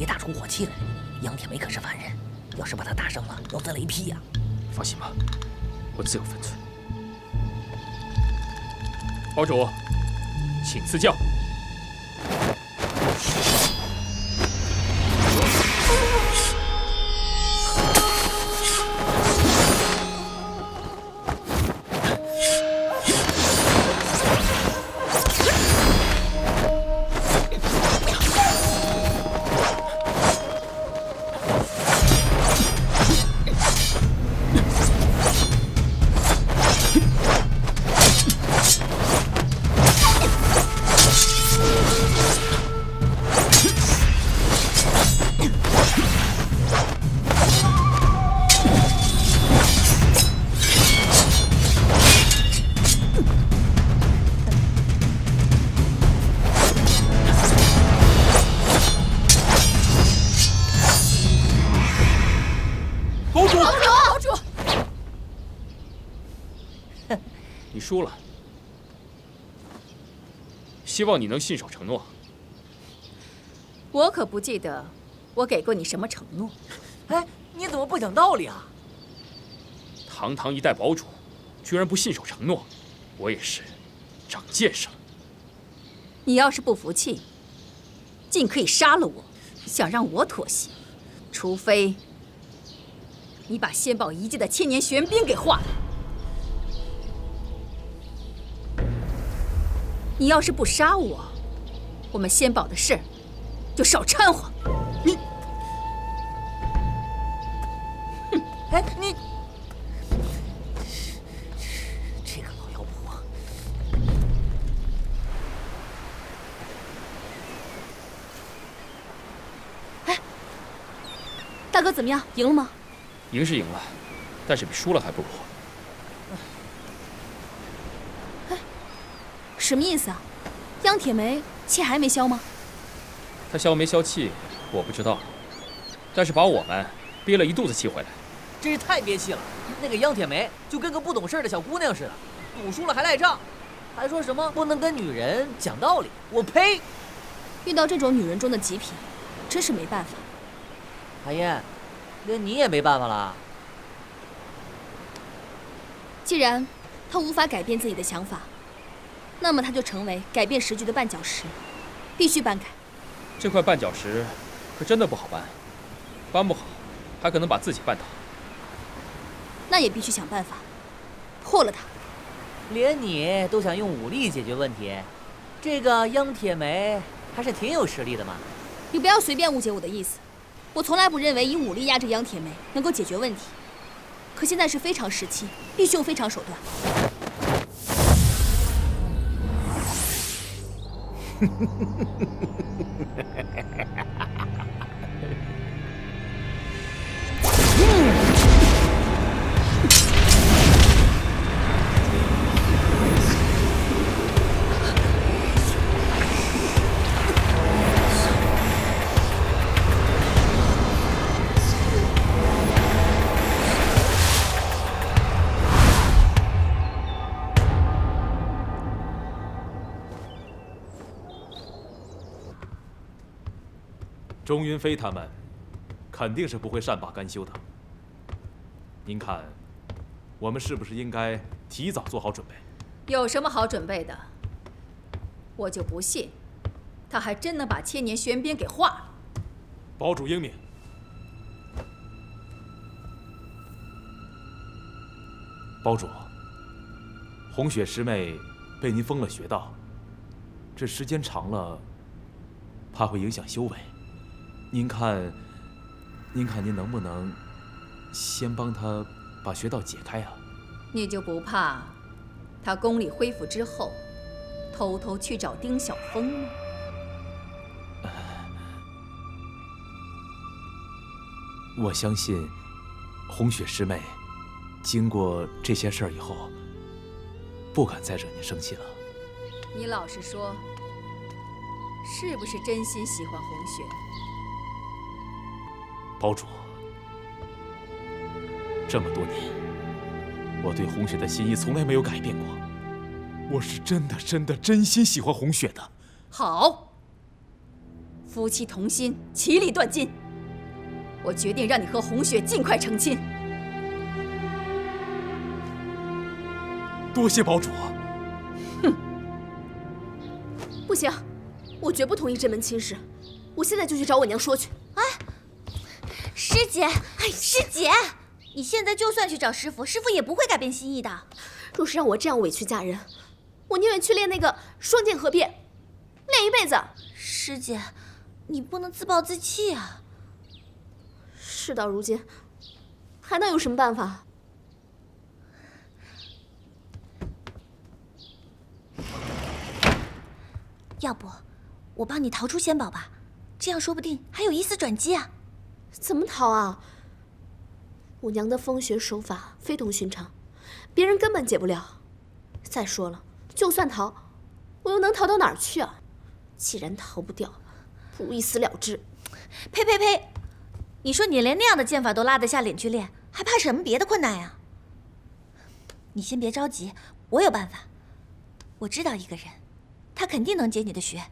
别大出火气来。杨铁梅可是凡人，要是把他打伤了，要遭雷劈呀！放心吧，我自有分寸。堡主，请赐教。 你输了，希望你能信守承诺。我可不记得我给过你什么承诺。哎，你怎么不讲道理啊？堂堂一代堡主，居然不信守承诺，我也是长见识了。你要是不服气，尽可以杀了我。想让我妥协，除非你把仙宝遗迹的千年玄冰给化了。 你要是不杀我，我们仙宝的事儿就少掺和。你，哎，你这个老妖婆！哎，大哥怎么样？赢了吗？赢是赢了，但是比输了还不如。 什么意思啊？央铁梅气还没消吗？他消没消气，我不知道，但是把我们憋了一肚子气回来，真是太憋气了。那个央铁梅就跟个不懂事的小姑娘似的，赌输了还赖账，还说什么不能跟女人讲道理。我呸！遇到这种女人中的极品，真是没办法。海燕，连你也没办法了。既然她无法改变自己的想法。 那么他就成为改变时局的绊脚石，必须搬开。这块绊脚石可真的不好搬，搬不好还可能把自己绊倒。那也必须想办法破了它。连你都想用武力解决问题，这个央铁梅还是挺有实力的嘛。你不要随便误解我的意思，我从来不认为以武力压制央铁梅能够解决问题。可现在是非常时期，必须用非常手段。 钟云飞他们肯定是不会善罢甘休的。您看，我们是不是应该提早做好准备？有什么好准备的？我就不信，他还真能把千年玄冰给化了。堡主英明。堡主，红雪师妹被您封了穴道，这时间长了，怕会影响修为。 您看您能不能先帮他把穴道解开啊？你就不怕他功力恢复之后，偷偷去找丁晓峰吗？我相信红雪师妹经过这些事儿以后，不敢再惹您生气了。你老实说，是不是真心喜欢红雪？ 堡主，这么多年，我对红雪的心意从来没有改变过。我是真心喜欢红雪的。好，夫妻同心，其利断金。我决定让你和红雪尽快成亲。多谢堡主。不行，我绝不同意这门亲事。我现在就去找我娘说去。哎，师姐，师姐，你现在就算去找师傅，师傅也不会改变心意的。若是让我这样委屈嫁人，我宁愿去练那个双剑合璧，练一辈子。师姐，你不能自暴自弃啊。事到如今，还能有什么办法？要不，我帮你逃出仙堡吧，这样说不定还有一丝转机啊。怎么逃啊？我娘的风雪手法非同寻常，别人根本解不了。再说了，就算逃，我又能逃到哪儿去啊？既然逃不掉，不如一死了之。呸呸呸！你说你连那样的剑法都拉得下脸去练，还怕什么别的困难呀？你先别着急，我有办法。我知道一个人，他肯定能解你的穴。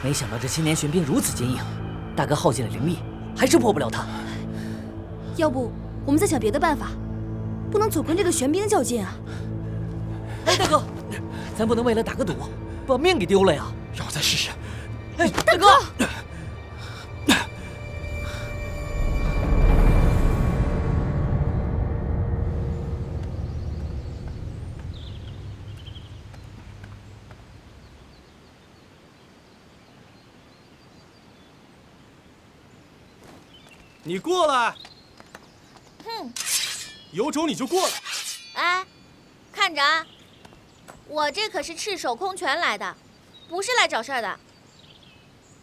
没想到这千年玄冰如此坚硬，大哥耗尽了灵力，还是破不了它。要不我们再想别的办法，不能总跟这个玄冰较劲啊！哎，大哥，咱不能为了打个赌，把命给丢了呀！让我再试试。哎，大哥！你过来。哼，有种你就过来。哎，看着啊，我这可是赤手空拳来的，不是来找事儿的。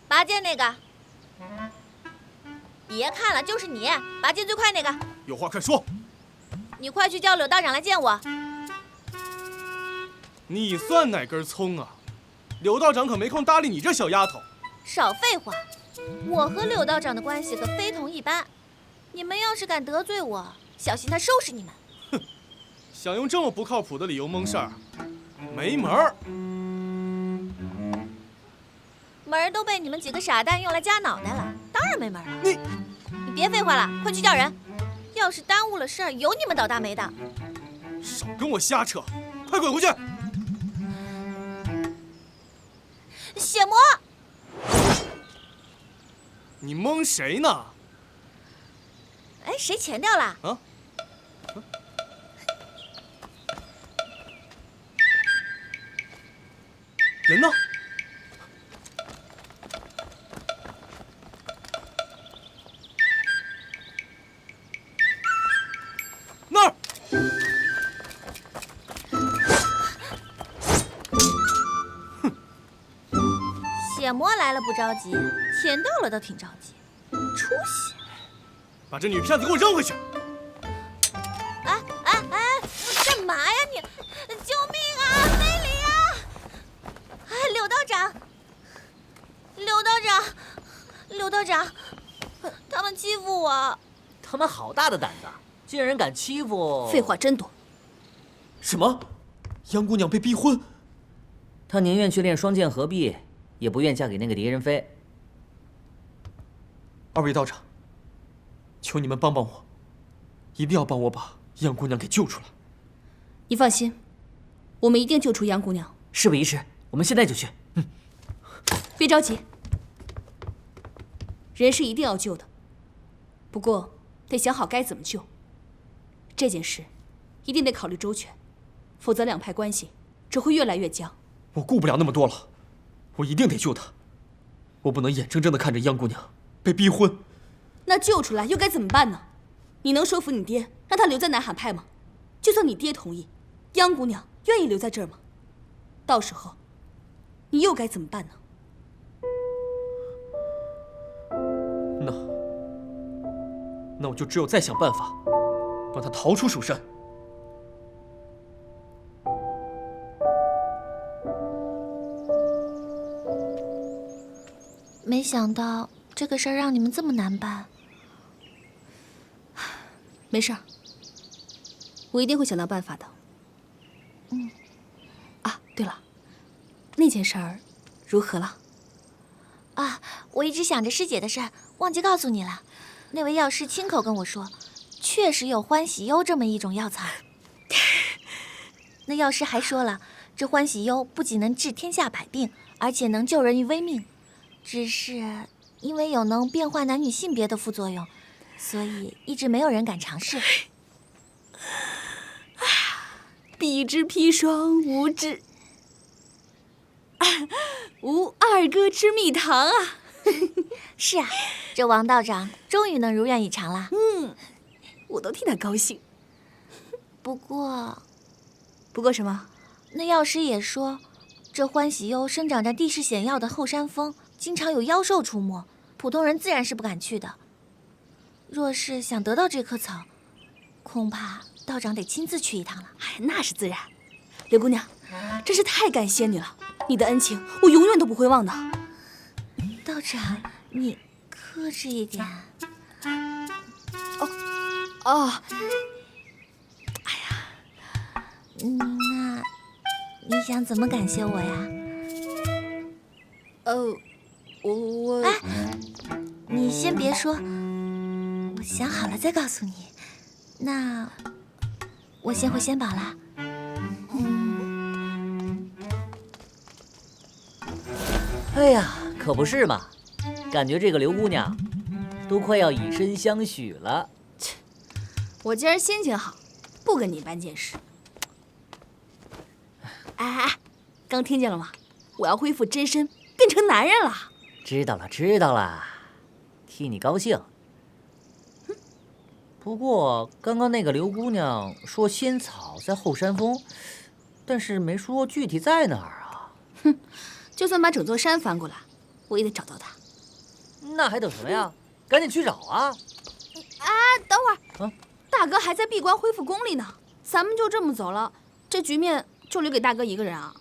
拔剑那个，别看了，就是你，拔剑最快那个。有话快说。你快去叫柳道长来见我。你算哪根葱啊？柳道长可没空搭理你这小丫头。少废话，我和柳道长的关系可非同一般。你们要是敢得罪我，小心他收拾你们。哼，想用这么不靠谱的理由蒙事儿，没门儿。门儿都被你们几个傻蛋用来夹脑袋了，当然没门儿了。你别废话了，快去叫人。要是耽误了事儿，有你们倒大霉的。少跟我瞎扯，快滚回去！血魔，你蒙谁呢？哎，谁钱掉了？啊？人呢？那儿！哼！血魔来了不着急，钱到了倒挺着急，出息！把这女骗子给我扔回去！哎，干嘛呀你？救命啊！非礼啊！哎，柳道长，他们欺负我。他们好大的胆子，竟然敢欺负……废话真多。什么？杨姑娘被逼婚？她宁愿去练双剑合璧，也不愿嫁给那个狄仁飞。二位道长，求你们帮帮我，一定要帮我把杨姑娘给救出来。你放心，我们一定救出杨姑娘。事不宜迟，我们现在就去。别着急，人是一定要救的，不过得想好该怎么救。这件事一定得考虑周全，否则两派关系只会越来越僵。我顾不了那么多了，我一定得救她。我不能眼睁睁地看着央姑娘被逼婚。那救出来又该怎么办呢？你能说服你爹让他留在南海派吗？就算你爹同意，央姑娘愿意留在这儿吗？到时候你又该怎么办呢？那我就只有再想办法，帮她逃出蜀山。没想到这个事儿让你们这么难办。没事儿，我一定会想到办法的。啊，对了，那件事儿如何了？啊，我一直想着师姐的事儿，忘记告诉你了。那位药师亲口跟我说，确实有欢喜幽这么一种药草。那药师还说了，这欢喜幽不仅能治天下百病，而且能救人于危命。只是因为有能变换男女性别的副作用，所以一直没有人敢尝试。彼之砒霜，无二哥之蜜糖啊！是啊，这王道长终于能如愿以偿了。我都替他高兴。不过什么？那药师也说，这欢喜幽生长在地势险要的后山峰，经常有妖兽出没，普通人自然是不敢去的。若是想得到这棵草，恐怕道长得亲自去一趟了。哎，那是自然。刘姑娘，真是太感谢你了，你的恩情我永远都不会忘的。道长，你克制一点。哦，那你想怎么感谢我呀？我哎，你先别说，我想好了再告诉你。那我先回仙堡啦。哎呀，可不是嘛，感觉这个刘姑娘都快要以身相许了。我今儿心情好，不跟你办件事。哎，刚听见了吗？我要恢复真身，变成男人了。知道了，替你高兴。不过刚刚那个刘姑娘说仙草在后山峰，但是没说具体在哪儿啊。就算把整座山翻过来，我也得找到她。那还等什么呀？赶紧去找啊！等会儿，大哥还在闭关恢复功力呢，咱们就这么走了，这局面就留给大哥一个人啊。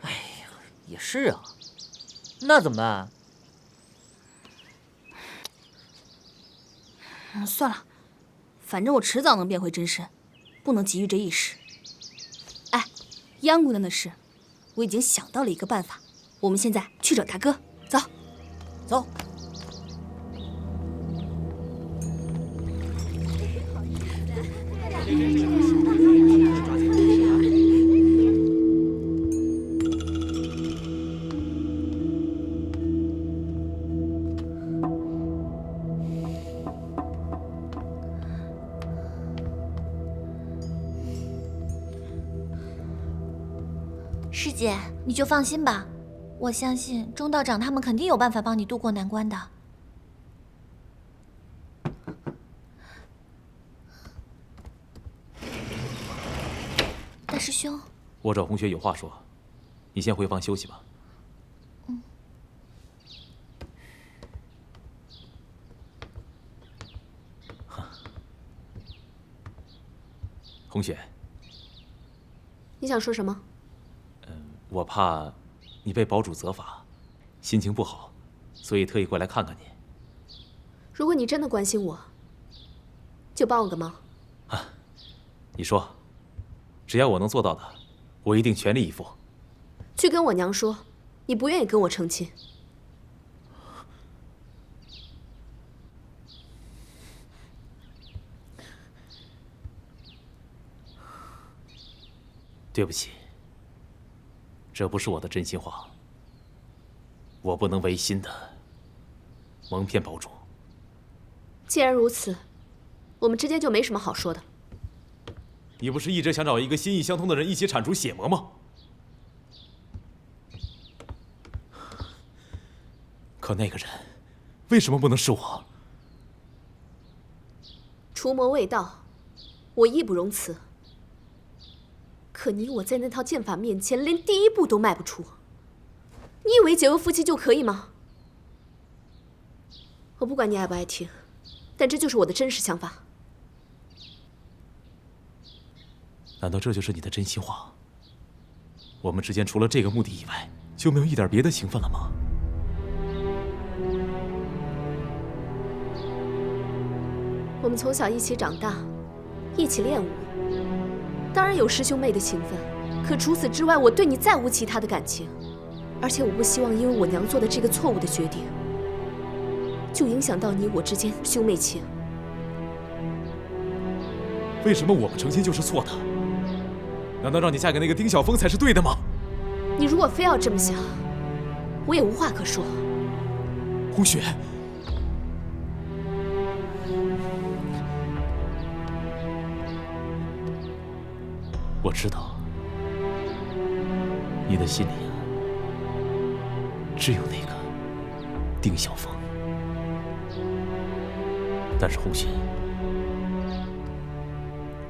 哎呀，也是啊，那怎么办？算了，反正我迟早能变回真身，不能急于这一时。哎，央姑娘的事，我已经想到了一个办法，我们现在去找大哥，走。走。师姐，你就放心吧，我相信钟道长他们肯定有办法帮你渡过难关的。大师兄，我找红雪有话说，你先回房休息吧。红雪，你想说什么？我怕你被堡主责罚，心情不好，所以特意过来看看你。如果你真的关心我，就帮我个忙。你说，只要我能做到的，我一定全力以赴。去跟我娘说，你不愿意跟我成亲。对不起，这不是我的真心话。我不能违心的蒙骗堡主。既然如此，我们之间就没什么好说的。你不是一直想找一个心意相通的人一起铲除血魔吗？可那个人，为什么不能是我？除魔未到，我义不容辞。可你我在那套剑法面前，连第一步都迈不出。你以为结为夫妻就可以吗？我不管你爱不爱听，但这就是我的真实想法。难道这就是你的真心话？我们之间除了这个目的以外，就没有一点别的情分了吗？我们从小一起长大，一起练武，当然有师兄妹的情分。可除此之外，我对你再无其他的感情。而且我不希望因为我娘做的这个错误的决定，就影响到你我之间兄妹情。为什么我们成亲就是错的？难道让你嫁给那个丁晓峰才是对的吗？你如果非要这么想，我也无话可说。红雪，我知道你的心里啊，只有那个丁晓峰。但是红雪，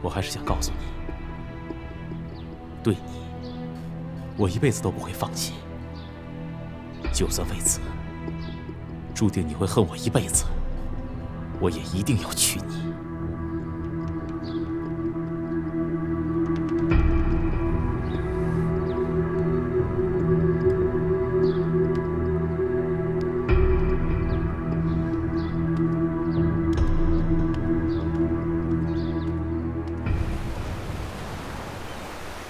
我还是想告诉你，对你，我一辈子都不会放弃。就算为此注定你会恨我一辈子，我也一定要娶你。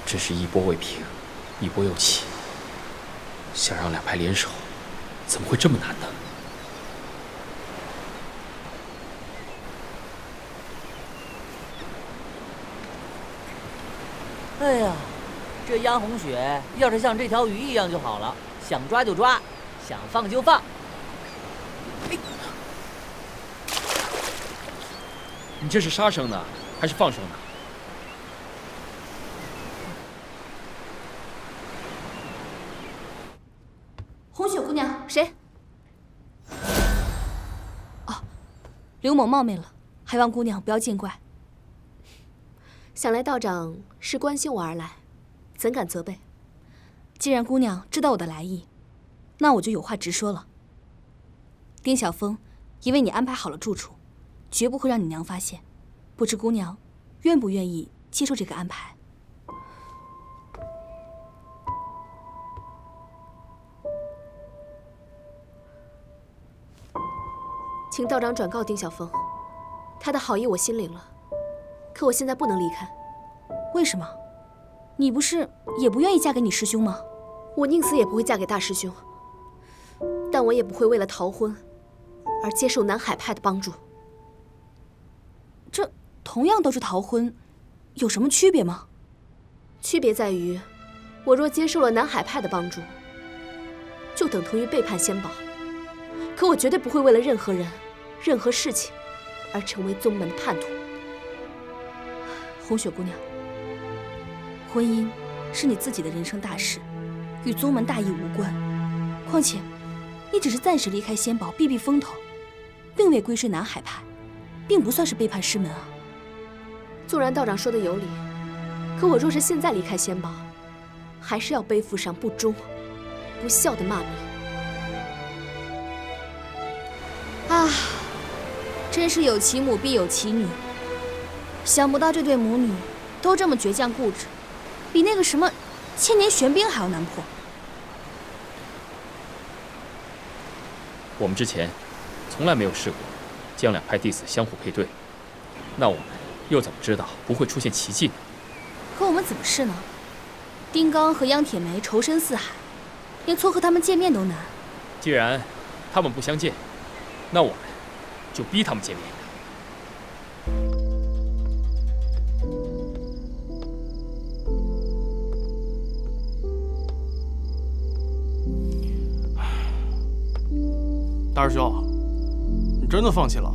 只是一波未平，一波又起。想让两派联手，怎么会这么难呢？哎呀，这杨红雪要是像这条鱼一样就好了，想抓就抓，想放就放。你这是杀生呢，还是放生呢？红雪姑娘，谁？哦，刘某冒昧了，还望姑娘不要见怪。想来道长是关心我而来，怎敢责备？既然姑娘知道我的来意，那我就有话直说了。丁晓峰已为你安排好了住处，绝不会让你娘发现。不知姑娘愿不愿意接受这个安排？请道长转告丁晓峰，他的好意我心领了，可我现在不能离开。为什么？你不是也不愿意嫁给你师兄吗？我宁死也不会嫁给大师兄，但我也不会为了逃婚而接受南海派的帮助。这同样都是逃婚，有什么区别吗？区别在于，我若接受了南海派的帮助，就等同于背叛仙宝。可我绝对不会为了任何人、任何事情而成为宗门的叛徒。红雪姑娘，婚姻是你自己的人生大事，与宗门大义无关。况且，你只是暂时离开仙宝避避风头，并未归顺南海派，并不算是背叛师门啊。纵然道长说的有理，可我若是现在离开仙宝，还是要背负上不忠、不孝的骂名。啊，真是有其母必有其女。想不到这对母女都这么倔强固执，比那个什么千年玄冰还要难破。我们之前从来没有试过将两派弟子相互配对，那我们又怎么知道不会出现奇迹呢？可我们怎么试呢？丁刚和央铁梅仇深似海，连撮合他们见面都难。既然他们不相见，那我们就逼他们见面。大师兄，你真的放弃了？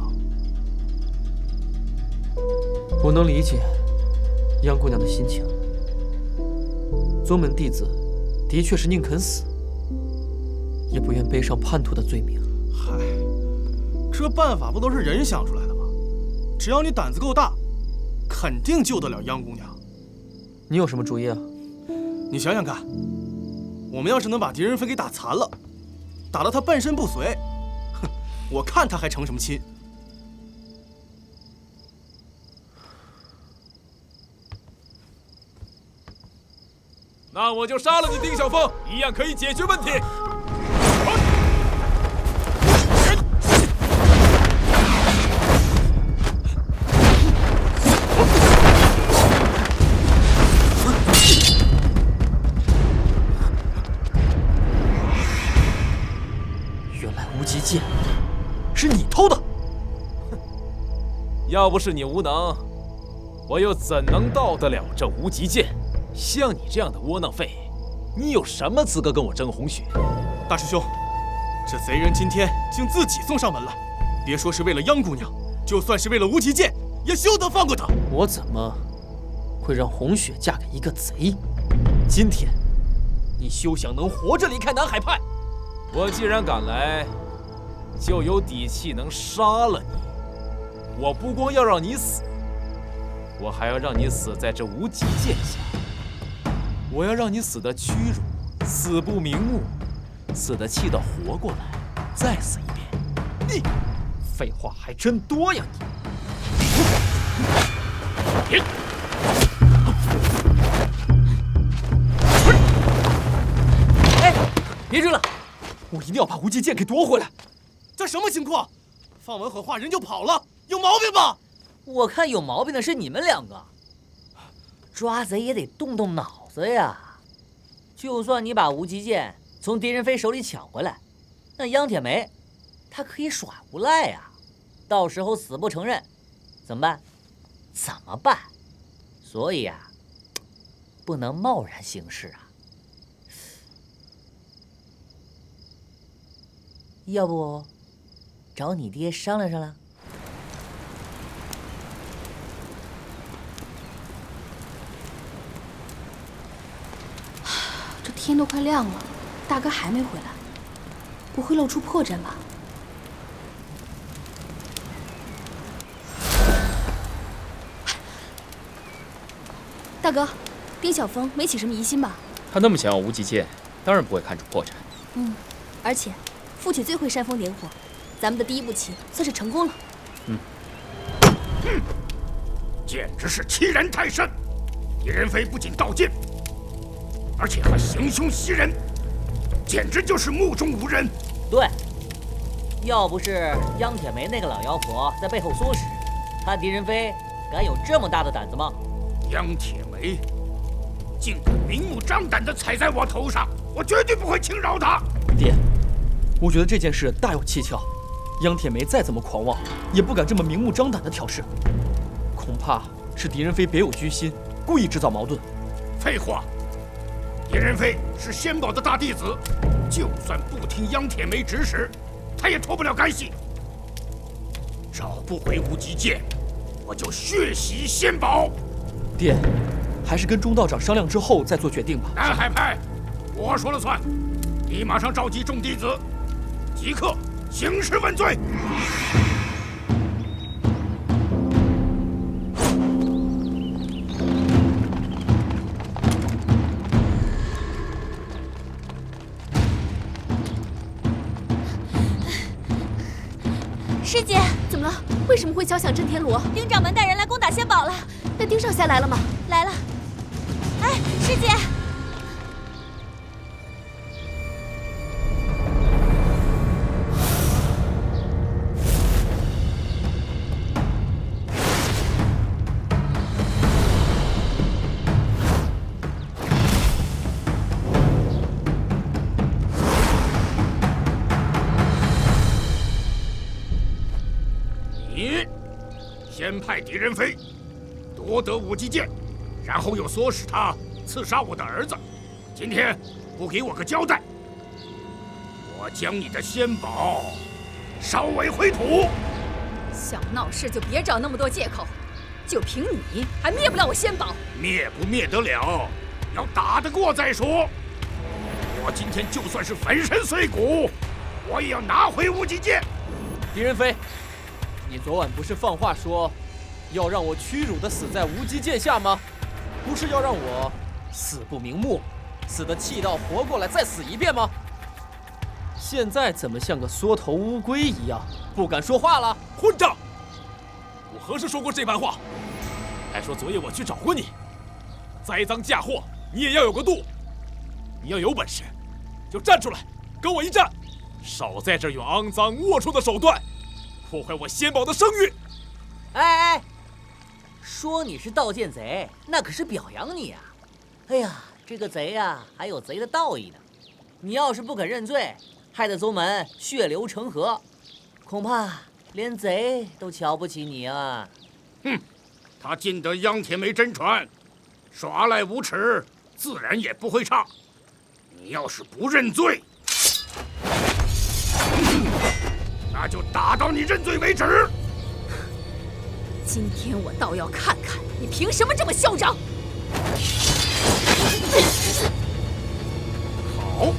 我能理解，央姑娘的心情。宗门弟子的确是宁肯死，也不愿背上叛徒的罪名。嗨，这办法不都是人想出来的吗？只要你胆子够大，肯定救得了央姑娘。你有什么主意啊？你想想看，我们要是能把狄仁飞给打残了，打得他半身不遂，哼，我看他还成什么亲？那我就杀了你，丁小凤，一样可以解决问题。原来无极剑是你偷的！要不是你无能，我又怎能盗得了这无极剑？像你这样的窝囊废，你有什么资格跟我争红血？大师兄，这贼人今天竟自己送上门来，别说是为了央姑娘，就算是为了无极剑，也休得放过他。我怎么会让红雪嫁给一个贼？今天你休想能活着离开南海派！我既然敢来，就有底气能杀了你。我不光要让你死，我还要让你死在这无极剑下。我要让你死得屈辱，死不瞑目，死得气得活过来，再死一遍。你废话还真多呀你！哎，别追了，我一定要把无极剑给夺回来。这什么情况？放完狠话人就跑了，有毛病吧？我看有毛病的是你们两个。抓贼也得动动脑子呀！就算你把无极剑从狄仁飞手里抢回来，那央铁梅，她可以耍无赖呀！到时候死不承认，怎么办？怎么办？所以啊，不能贸然行事啊！要不，找你爹商量商量？天都快亮了，大哥还没回来，不会露出破绽吧？大哥，丁小峰没起什么疑心吧？他那么想要无极剑，当然不会看出破绽。而且父亲最会煽风点火，咱们的第一步棋算是成功了。简直是欺人太甚！狄仁飞不仅盗剑，而且还行凶袭人，简直就是目中无人。对，要不是央铁梅那个老妖婆在背后唆使，他狄仁飞敢有这么大的胆子吗？央铁梅竟敢明目张胆地踩在我头上，我绝对不会轻饶他。爹，我觉得这件事大有蹊跷。央铁梅再怎么狂妄，也不敢这么明目张胆地挑事，恐怕是狄仁飞别有居心，故意制造矛盾。废话，狄仁飞是仙宝的大弟子，就算不听央铁梅指使，他也脱不了干系。找不回无极剑，我就血洗仙宝。爹，还是跟钟道长商量之后再做决定吧。南海派，我说了算。你马上召集众弟子，即刻兴师问罪。师姐，怎么了？为什么会敲响震天锣？丁掌门带人来攻打仙宝了。那丁少侠来了吗？来了。哎，师姐。先派狄仁飞夺得无极剑，然后又唆使他刺杀我的儿子。今天不给我个交代，我将你的仙宝烧为灰土。想闹事就别找那么多借口，就凭你还灭不了我仙宝？灭不灭得了，要打得过再说。我今天就算是粉身碎骨，我也要拿回无极剑。狄仁飞，你昨晚不是放话说，要让我屈辱的死在无极剑下吗？不是要让我死不瞑目，死得气到活过来再死一遍吗？现在怎么像个缩头乌龟一样，不敢说话了？混账！我何时说过这般话？还说昨夜我去找过你，栽赃嫁祸，你也要有个度。你要有本事，就站出来，跟我一战，少在这用肮脏龌龊的手段破坏我仙宝的声誉。哎，说你是盗剑贼，那可是表扬你啊！哎呀，这个贼呀，还有贼的道义呢。你要是不肯认罪，害得宗门血流成河，恐怕连贼都瞧不起你啊！哼，他进得央铁梅真传，耍赖无耻，自然也不会差。你要是不认罪，那就打到你认罪为止。今天我倒要看看你凭什么这么嚣张！好，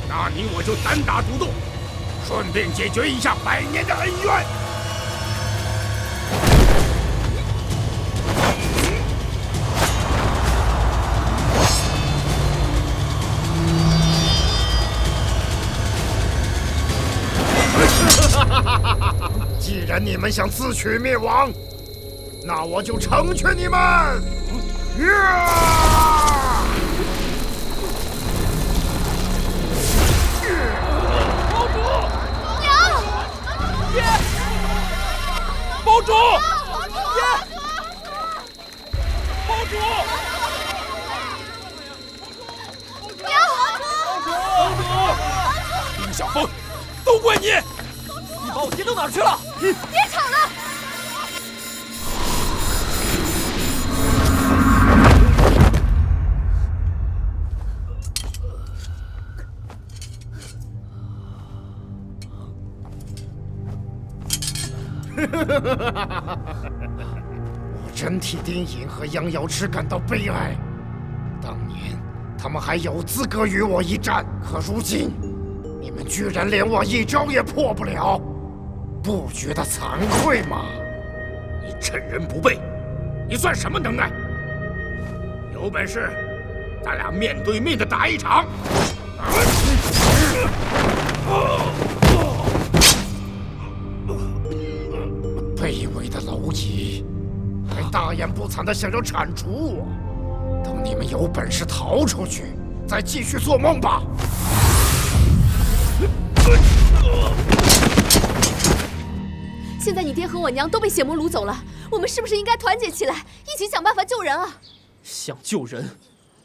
那你我就单打独斗，顺便解决一下百年的恩怨。既然你们想自取灭亡，那我就成全你们！包主，娘，爹，包主，爹，包主，包主，丁小峰，都怪你！你把我爹弄哪儿去了？别吵了！我真替丁隐和杨瑶池感到悲哀。当年他们还有资格与我一战，可如今你们居然连我一招也破不了，不觉得惭愧吗？你趁人不备，你算什么能耐？有本事，咱俩面对面的打一场！卑微的蝼蚁，还大言不惭的想要铲除我。等你们有本事逃出去，再继续做梦吧。现在你爹和我娘都被血魔掳走了，我们是不是应该团结起来，一起想办法救人啊？想救人，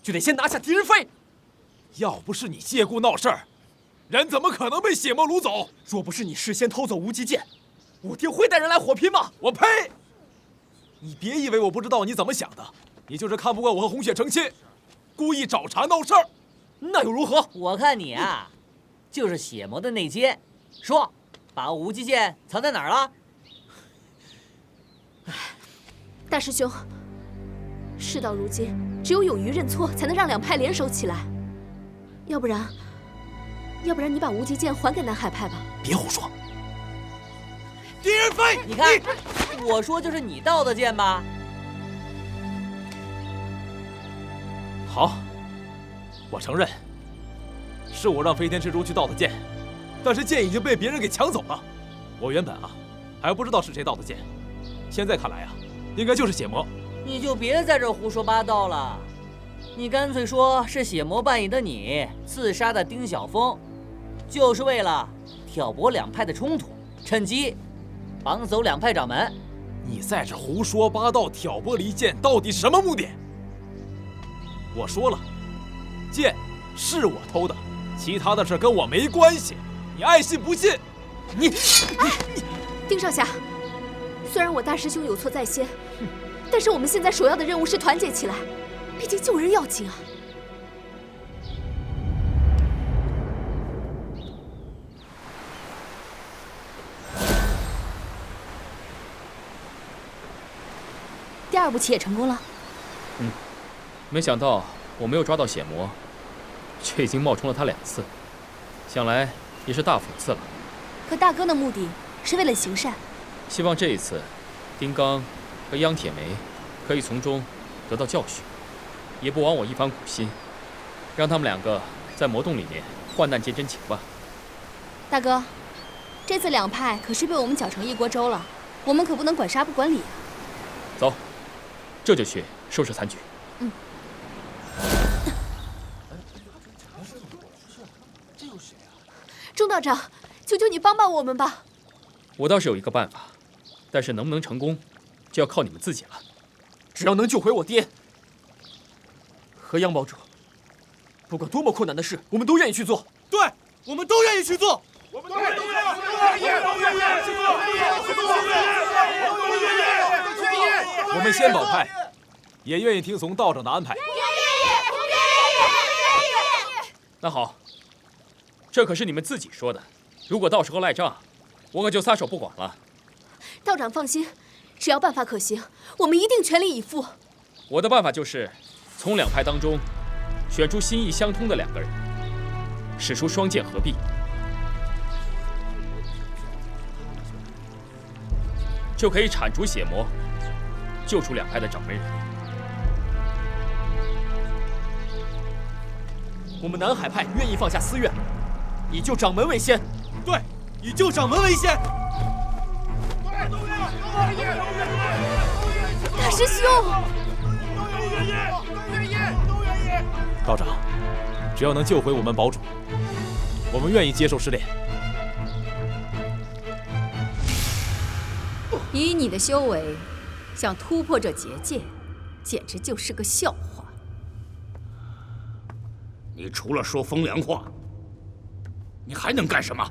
就得先拿下狄仁飞。要不是你借故闹事儿，人怎么可能被血魔掳走？若不是你事先偷走无极剑，我爹会带人来火拼吗？我呸！你别以为我不知道你怎么想的，你就是看不惯我和红雪成亲，故意找茬闹事儿。那又如何？我看你啊，就是血魔的内奸。说，把无极剑藏在哪儿了？大师兄，事到如今，只有勇于认错，才能让两派联手起来。要不然你把无极剑还给南海派吧。别胡说！狄仁飞，你看，我说就是你盗的剑吧？好，我承认，是我让飞天蜘蛛去盗的剑，但是剑已经被别人给抢走了。我原本还不知道是谁盗的剑，现在看来应该就是血魔。你就别在这胡说八道了，你干脆说是血魔扮演的你刺杀的丁小峰，就是为了挑拨两派的冲突，趁机绑走两派掌门。你在这胡说八道，挑拨离间，到底什么目的？我说了，剑是我偷的，其他的事跟我没关系，你爱信不信。你，丁少侠，虽然我大师兄有错在先，但是我们现在首要的任务是团结起来，毕竟救人要紧啊。第2步棋也成功了。没想到我没有抓到血魔，却已经冒充了他2次，想来也是大讽刺了。可大哥的目的是为了行善，希望这一次，丁刚和央铁梅可以从中得到教训，也不枉我一番苦心，让他们2个在魔洞里面患难见真情吧。大哥，这次2派可是被我们搅成一锅粥了，我们可不能管杀不管理啊。走，这就去收拾残局。钟道长，求求你帮帮我们吧！我倒是有一个办法，但是能不能成功，就要靠你们自己了。只要能救回我爹和央堡主，不管多么困难的事，我们都愿意去做。对，我们都愿意去做。我们都愿意去做。我们仙宝派也愿意听从道长的安排。那好，这可是你们自己说的，如果到时候赖账，我可就撒手不管了。道长放心，只要办法可行，我们一定全力以赴。我的办法就是从2派当中选出心意相通的2个人，使出双剑合璧，就可以铲除血魔，救出2派的掌门人。我们南海派愿意放下私怨，以救掌门为先。对，以救掌门为先。大师兄，道长，只要能救回我们堡主，我们愿意接受试炼。以你的修为，想突破这结界，简直就是个笑话。你除了说风凉话，你还能干什么？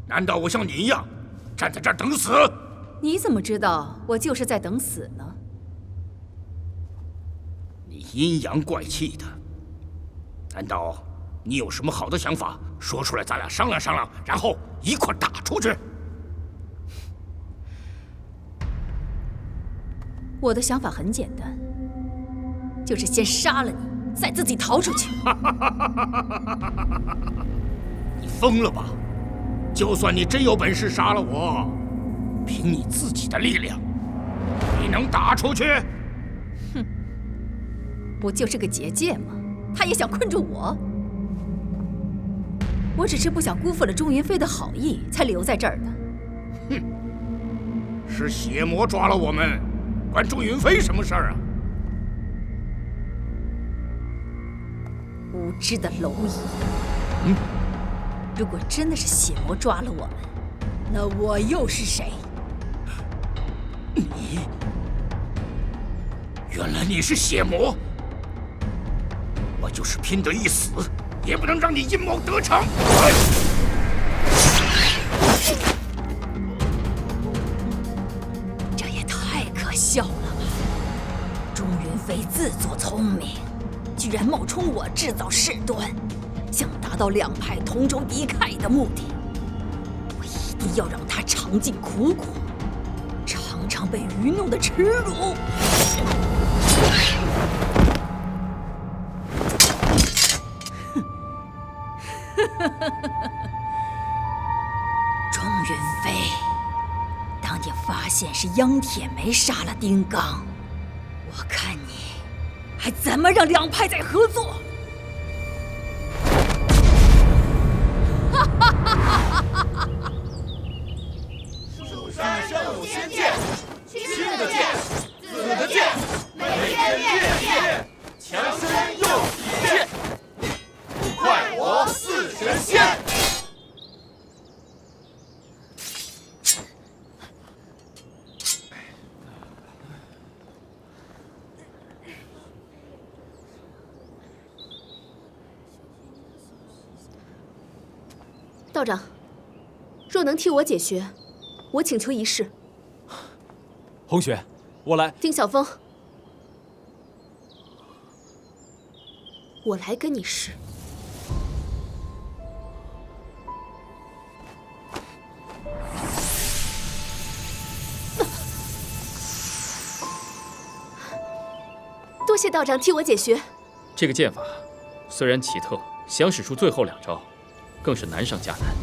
难道我像你一样站在这儿等死？你怎么知道我就是在等死呢？你阴阳怪气的，难道你有什么好的想法？说出来，咱俩商量商量，然后一块打出去。我的想法很简单，就是先杀了你，再自己逃出去。你疯了吧？就算你真有本事杀了我，凭你自己的力量，你能打出去？哼，不就是个结界吗？他也想困住我。我只是不想辜负了钟云飞的好意，才留在这儿的。哼，是血魔抓了我们，关钟云飞什么事儿啊？无知的蝼蚁！如果真的是血魔抓了我们，那我又是谁？你，原来你是血魔！我就是拼得一死，也不能让你阴谋得逞！这也太可笑了吧！钟云飞自作聪明，居然冒充我制造事端，想达到2派同仇敌忾的目的。我一定要让他尝尽苦果，尝尝被愚弄的耻辱。钟云飞，当你发现是央铁梅杀了丁刚，我看你还怎么让2派再合作？树上圣母仙剑，轻的剑，紫的剑，每天练剑，强身又体健，快活似神仙。道长，若能替我解穴，我请求一试。红雪，我来。丁晓峰，我来跟你试。多谢道长替我解穴。这个剑法虽然奇特，想使出最后2招，更是难上加难，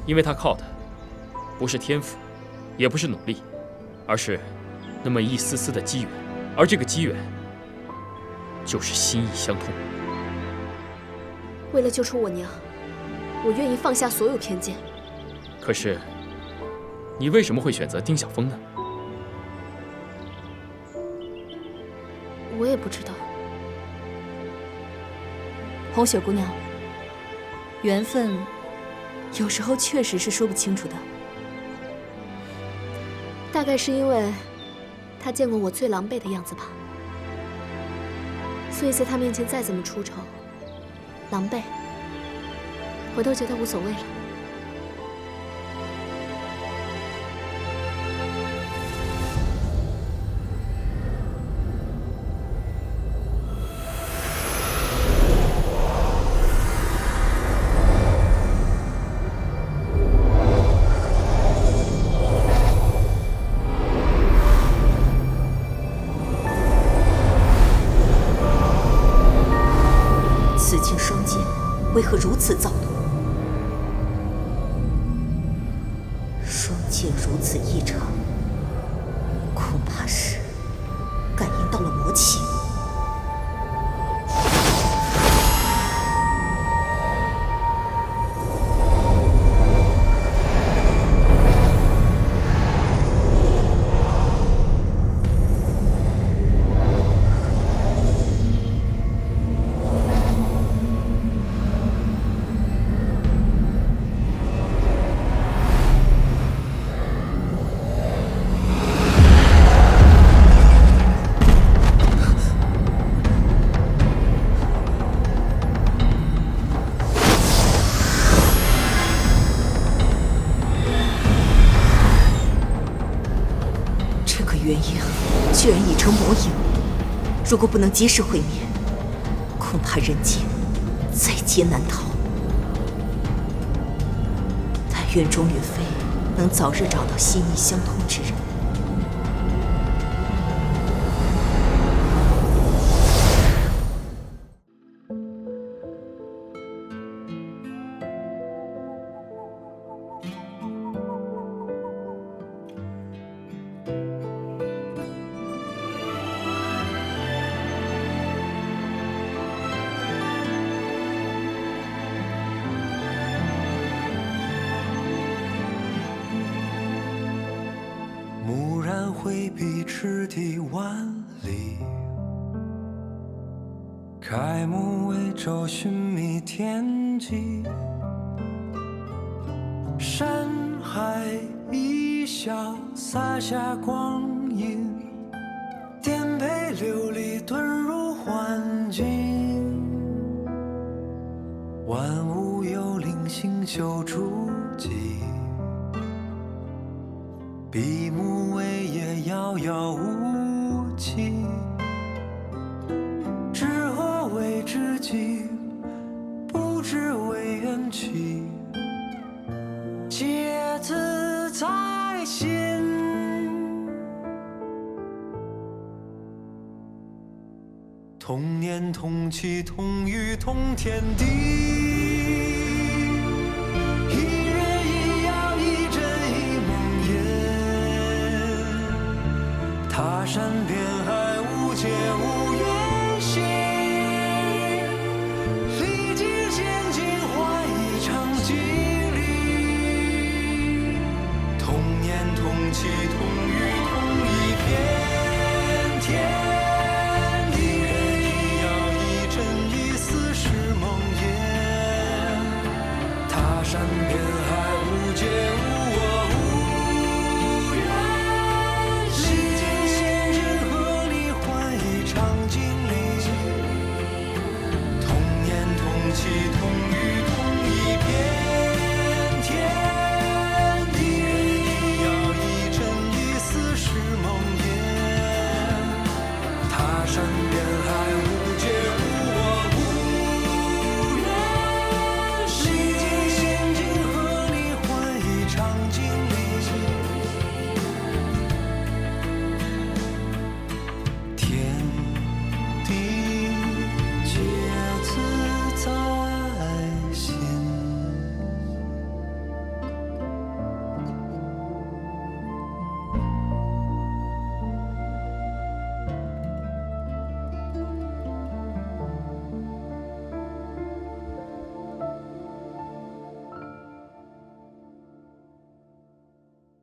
因为它靠的不是天赋，也不是努力，而是那么一丝丝的机缘，而这个机缘就是心意相通。为了救出我娘，我愿意放下所有偏见。可是，你为什么会选择丁晓峰呢？我也不知道。红雪姑娘，缘分有时候确实是说不清楚的。大概是因为他见过我最狼狈的样子吧，所以在他面前再怎么出丑、狼狈，我都觉得无所谓了。为何如此躁动？双剑如此异常，恐怕是感应到了魔气。元婴居然已成魔影，如果不能及时毁灭，恐怕人界在劫难逃。但愿钟云飞能早日找到心意相通之人。蓦然回避，赤地万里。开目为舟，寻觅天际。山海一笑，洒下光阴。颠沛流离，遁入幻境。万物有灵，星宿诸迹。闭目为夜，遥遥无期。知何为知己？不知为缘起。皆自在心。同年同气，同语同天地。一人一阳，一真一梦魇。他山边海，无界无缘心。历经险境。